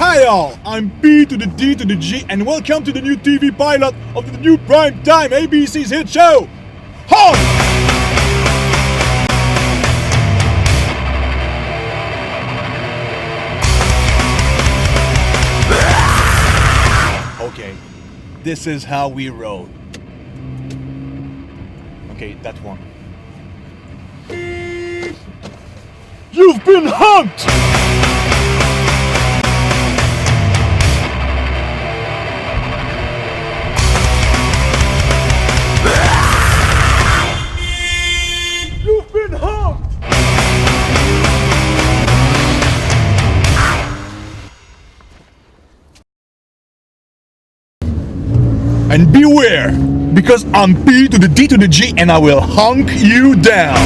Hi all, I'm P to the D to the G and welcome to the new TV pilot of the new primetime ABC's hit show, Honks! Okay, this is how we roll. Okay, that one. You've been honked! You've been honked! And beware, because I'm P to the D to the G and I will honk you down.